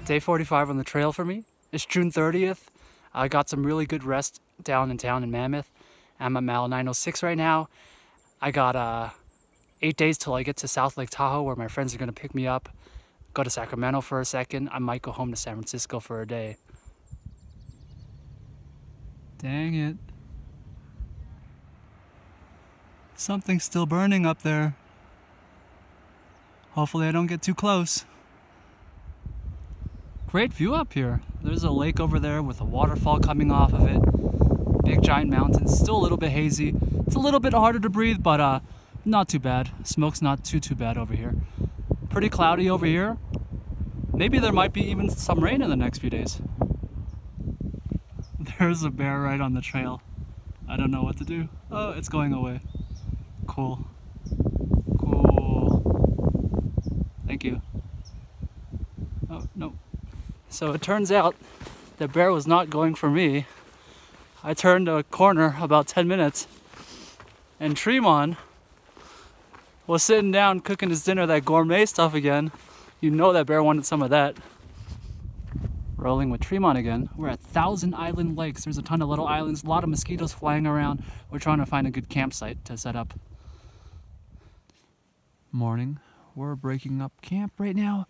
Day 45 on the trail for me. It's June 30th. I got some really good rest down in town in Mammoth. I'm at mile 906 right now. I got 8 days till I get to South Lake Tahoe, where my friends are gonna pick me up. Go to Sacramento for a second. I might go home to San Francisco for a day. Dang it. Something's still burning up there. Hopefully I don't get too close. Great view up here. There's a lake over there with a waterfall coming off of it. Big giant mountains, still a little bit hazy. It's a little bit harder to breathe, but not too bad. Smoke's not too bad over here. Pretty cloudy over here. Maybe there might be even some rain in the next few days. There's a bear right on the trail. I don't know what to do. Oh, it's going away. Cool. Cool. Thank you. Oh, no. So it turns out the bear was not going for me. I turned a corner about 10 minutes and Treemon was sitting down cooking his dinner, that gourmet stuff again. You know that bear wanted some of that. Rolling with Treemon again. We're at Thousand Island Lakes. There's a ton of little islands, a lot of mosquitoes flying around. We're trying to find a good campsite to set up. Morning. We're breaking up camp right now.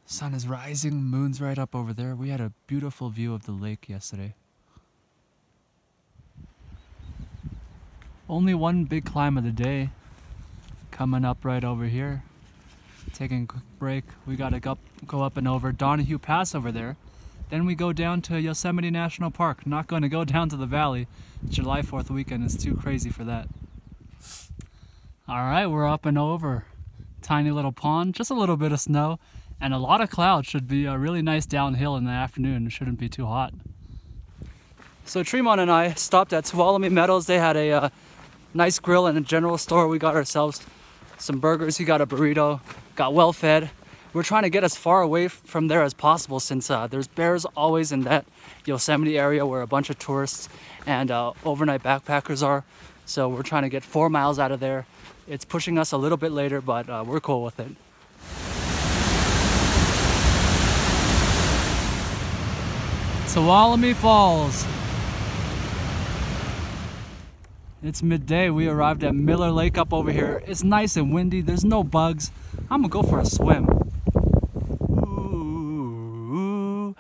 Sun is rising, moon's right up over there. We had a beautiful view of the lake yesterday. Only one big climb of the day coming up right over here. Taking a quick break. We gotta go up and over Donahue Pass over there. Then we go down to Yosemite National Park. Not going to go down to the valley. July 4th weekend is too crazy for that. Alright, we're up and over. Tiny little pond, just a little bit of snow, and a lot of clouds. Should be a really nice downhill in the afternoon. It shouldn't be too hot. So Treemon and I stopped at Tuolumne Meadows. They had a nice grill and a general store. We got ourselves some burgers. He got a burrito, got well fed. We're trying to get as far away from there as possible, since there's bears always in that Yosemite area where a bunch of tourists and overnight backpackers are. So we're trying to get 4 miles out of there. It's pushing us a little bit later, but we're cool with it. Tuolumne Falls. It's midday. We arrived at Miller Lake up over here. It's nice and windy. There's no bugs. I'm gonna go for a swim. Ooh,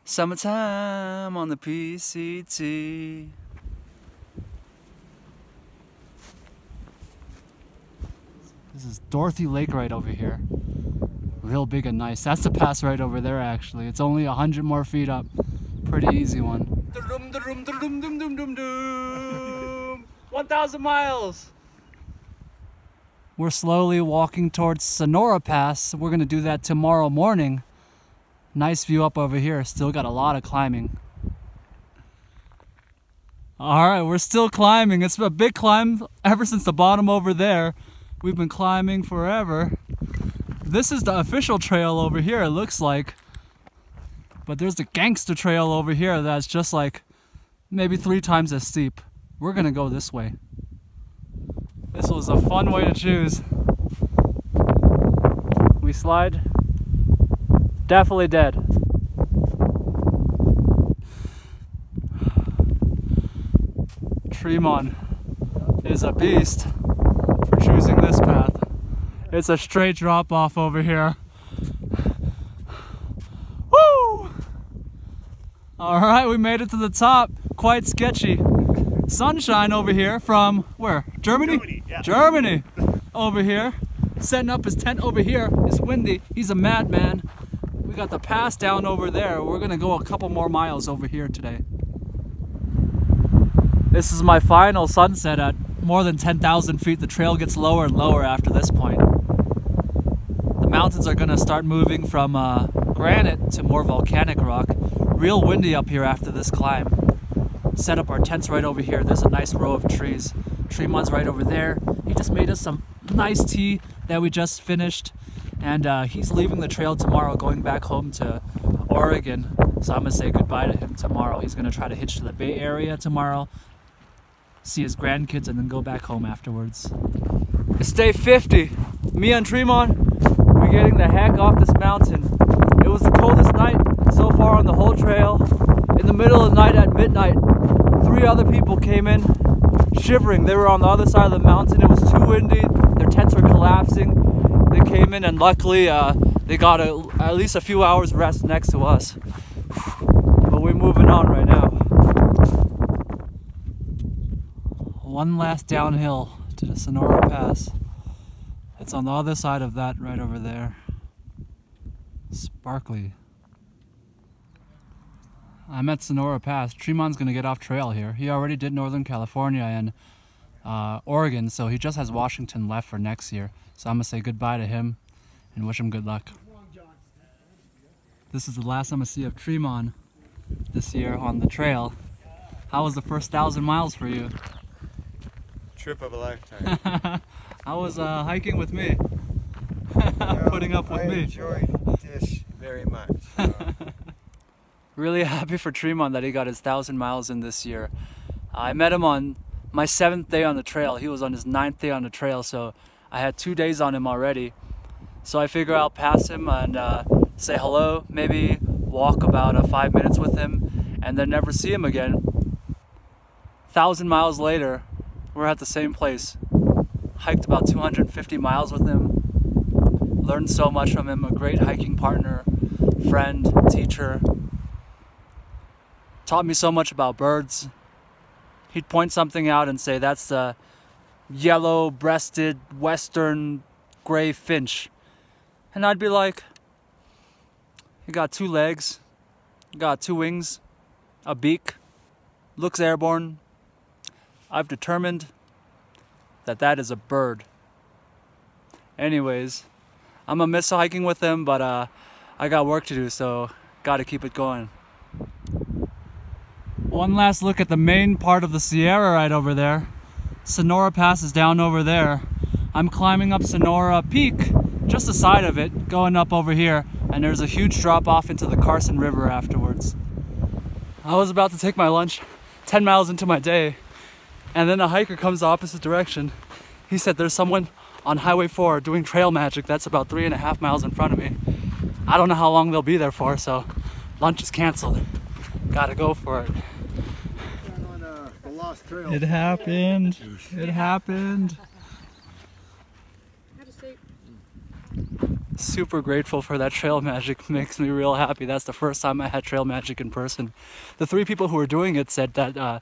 summertime on the PCT. This is Dorothy Lake right over here. Real big and nice. That's the pass right over there actually. It's only 100 more feet up. Pretty easy one. 1,000 miles! We're slowly walking towards Sonora Pass. We're gonna do that tomorrow morning. Nice view up over here. Still got a lot of climbing. Alright, we're still climbing. It's a big climb ever since the bottom over there. We've been climbing forever. This is the official trail over here, it looks like. But there's the gangster trail over here that's just like maybe 3 times as steep. We're gonna go this way. This was a fun way to choose. We slide. Definitely dead. Treemon is a beast for choosing this path. It's a straight drop off over here. Woo! Alright, we made it to the top. Quite sketchy. Sunshine over here from where? Germany? Germany, yeah. Germany! Over here. Setting up his tent over here. It's windy. He's a madman. We got the pass down over there. We're gonna go a couple more miles over here today. This is my final sunset at more than 10,000 feet. The trail gets lower and lower after this point. The mountains are gonna start moving from granite to more volcanic rock. Real windy up here after this climb. Set up our tents right over here. There's a nice row of trees. Treemon's right over there. He just made us some nice tea that we just finished. And he's leaving the trail tomorrow, going back home to Oregon. So I'm gonna say goodbye to him tomorrow. He's gonna try to hitch to the Bay Area tomorrow, see his grandkids, and then go back home afterwards. It's day 50. Me and Treemon, we're getting the heck off this mountain. It was the coldest night so far on the whole trail. In the middle of the night at midnight, 3 other people came in shivering. They were on the other side of the mountain. It was too windy. Their tents were collapsing. They came in and luckily they got at least a few hours rest next to us. But we're moving on right now. One last downhill to the Sonora Pass. It's on the other side of that right over there. Sparkly. I'm at Sonora Pass. Treemon's gonna get off trail here. He already did Northern California and Oregon, so he just has Washington left for next year. So I'm gonna say goodbye to him and wish him good luck. This is the last I'm gonna see of Treemon this year on the trail. How was the first 1,000 miles for you? Trip of a lifetime. How was hiking with me? Putting up with me. I enjoyed this very much. Really happy for Treemon that he got his 1,000 miles in this year. I met him on my 7th day on the trail. He was on his 9th day on the trail, so I had 2 days on him already. So I figure I'll pass him and say hello, maybe walk about 5 minutes with him, and then never see him again. 1,000 miles later, we're at the same place. Hiked about 250 miles with him. Learned so much from him, a great hiking partner, friend, teacher. Taught me so much about birds. He'd point something out and say, that's the yellow-breasted western gray finch. And I'd be like, he got 2 legs, got 2 wings, a beak, looks airborne. I've determined that that is a bird. Anyways, I'm gonna miss hiking with him, but I got work to do, so gotta keep it going. One last look at the main part of the Sierra right over there. Sonora Pass is down over there. I'm climbing up Sonora Peak, just the side of it, going up over here, and there's a huge drop off into the Carson River afterwards. I was about to take my lunch 10 miles into my day, and then a hiker comes the opposite direction. He said there's someone on Highway 4 doing trail magic that's about 3.5 miles in front of me. I don't know how long they'll be there for, so lunch is canceled. Gotta go for it. It happened. It happened. Super grateful for that trail magic. Makes me real happy. That's the first time I had trail magic in person. The 3 people who were doing it said that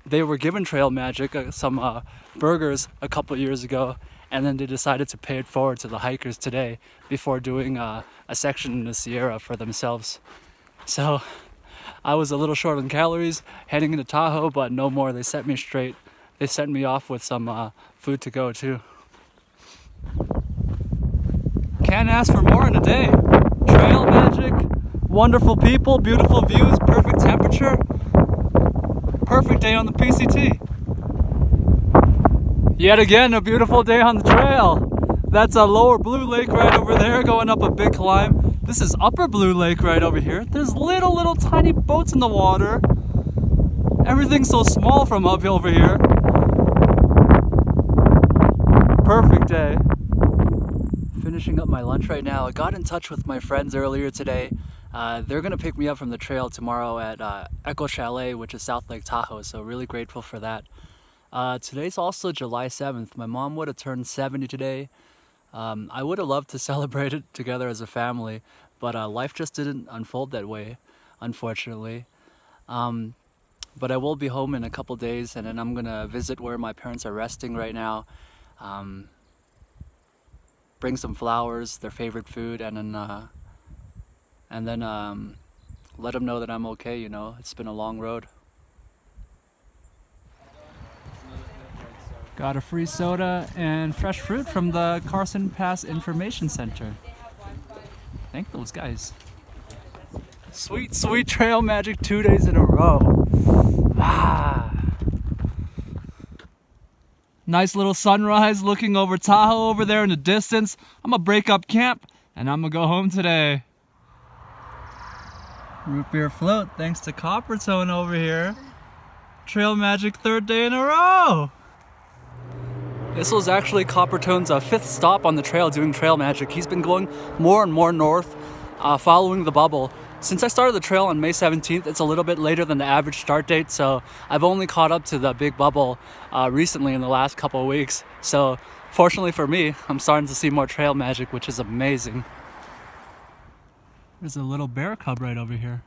they were given trail magic, some burgers a couple years ago, and then they decided to pay it forward to the hikers today before doing a section in the Sierra for themselves. So I was a little short on calories heading into Tahoe, but no more. They set me straight. They sent me off with some food to go too. Can't ask for more in a day. Trail magic, wonderful people, beautiful views, perfect temperature. Perfect day on the PCT. Yet again, a beautiful day on the trail. That's a lower Blue Lake right over there going up a big climb. This is upper Blue Lake right over here. There's little tiny boats in the water. Everything's so small from up over here. Perfect day. Finishing up my lunch right now. I got in touch with my friends earlier today. They're gonna pick me up from the trail tomorrow at Echo Chalet, which is South Lake Tahoe, so really grateful for that. Today's also July 7th. My mom would have turned 70 today. I would have loved to celebrate it together as a family, but life just didn't unfold that way, unfortunately. But I will be home in a couple days, and then I'm gonna visit where my parents are resting right now. Bring some flowers, their favorite food, and then let them know that I'm okay, you know. It's been a long road. Got a free soda and fresh fruit from the Carson Pass Information Center. Thank those guys. Sweet, sweet trail magic 2 days in a row. Ah. Nice little sunrise looking over Tahoe over there in the distance. I'm gonna break up camp and I'm gonna go home today. Root beer float thanks to Copper Tone over here. Trail magic 3rd day in a row. This was actually Coppertone's fifth stop on the trail doing trail magic. He's been going more and more north, following the bubble. Since I started the trail on May 17th, it's a little bit later than the average start date, so I've only caught up to the big bubble recently in the last couple of weeks. So fortunately for me, I'm starting to see more trail magic, which is amazing. There's a little bear cub right over here.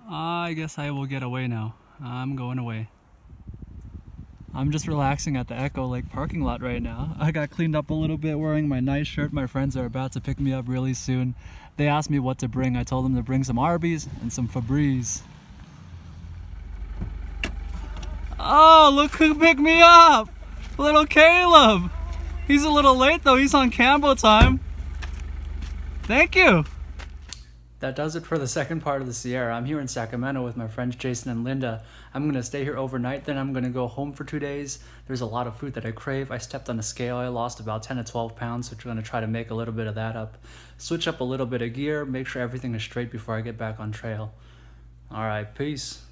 I guess I will get away now. I'm going away. I'm just relaxing at the Echo Lake parking lot right now. I got cleaned up a little bit wearing my nice shirt. My friends are about to pick me up really soon. They asked me what to bring. I told them to bring some Arby's and some Febreze. Oh, look who picked me up! Little Caleb! He's a little late though, he's on Cambo time. Thank you! That does it for the second part of the Sierra. I'm here in Sacramento with my friends Jason and Linda. I'm going to stay here overnight, then I'm going to go home for 2 days. There's a lot of food that I crave. I stepped on a scale. I lost about 10 to 12 pounds, so I'm going to try to make a little bit of that up. Switch up a little bit of gear, make sure everything is straight before I get back on trail. Alright, peace.